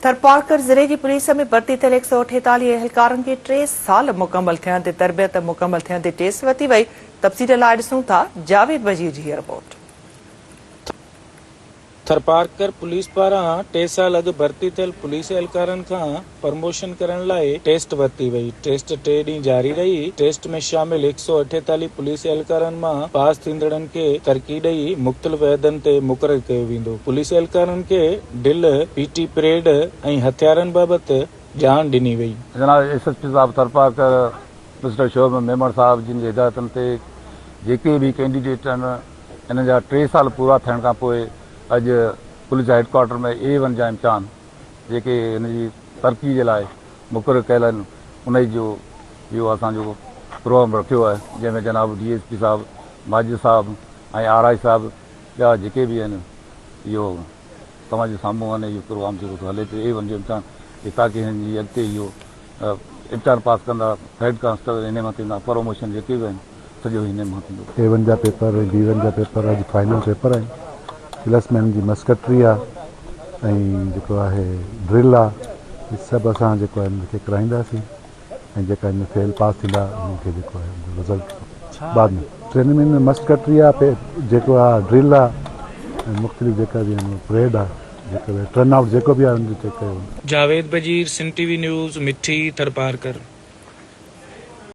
थरपारकर ज़िले की पुलिस में भर्ती थियल 148 एहलकारनि खे 3 साल मुकम्मल थियण ते तरबियत मुकम्मल थियण ते टेस्ट वरिती वई। तफ़सील लाइ ॾिसूं था जावेद वज़ीर जी रिपोर्ट। थरपारकर पुलिस पारां 3 साल अॻु भर्ती थियल पुलिस एहलकारनि खां प्रमोशन करण लाइ टेस्ट वरिती वई। टेस्ट 3 ॾींहं जारी रही। टेस्ट में शामिल 148 पुलिस एहलकारनि मां पास थींदड़नि खे तरक़ी ॾेई मुख़्तलिफ़ उहिदनि ते मुक़ररु कयो वेंदो। पुलिस एहलकारनि खे ड्रिल, पीटी परेड ऐं हथियारनि बाबति ॼाण ॾिनी वई। जनाब एसएसपी साहब थरपारकर मिस्टर शोभ मेमण साहब जिन जी हिदायतनि ते जेके बि कैंडिडेट आहिनि हिन जा 3 साल पूरा थियण खां पोइ अॼु पुलिस हेडक्वार्टर में A1 जा इम्तिहान जेके हिन जी तरक़ी जे लाइ मुक़ररु कयल आहिनि उन जो इहो असांजो प्रोग्राम रखियो आहे, जंहिंमें जनाब DSP साहब, माजिद साहब ऐं RI साहब ॿिया जेके बि आहिनि इहो तव्हांजे साम्हूं आहिनि। इहो प्रोग्राम जेको हले पियो A1 जो इम्तिहान ताकी हिन जी अॻिते इहो इम्तिहान पास कंदा हेड कांस्टेबल हिन मां थींदा, प्रमोशन जेके बि आहिनि सॼो हिन मां थींदो। A1 जा पेपर, B1 जा पेपर अॼु फाइनल पेपर आहिनि। प्लस में जी मस्कट्री आहे ऐं जेको आहे ड्रिल आहे, इहे सभु असां जेको आहे हिनखे कराईंदासीं ऐं जेका हिन फेल पास थींदा उन्हनि जेको आहे रिज़ल्ट बाद में ट्रेनिंग में मस्कट्री आहे, जेको आहे ड्रिल आहे ऐं मुख़्तलिफ़ जेका बि आहिनि परेड आहे, जेको टर्न आउट जेको बि आहे उनते कयो। जावेद वज़ीर, सिंध TV न्यूज़, मिठी, थरपारकर।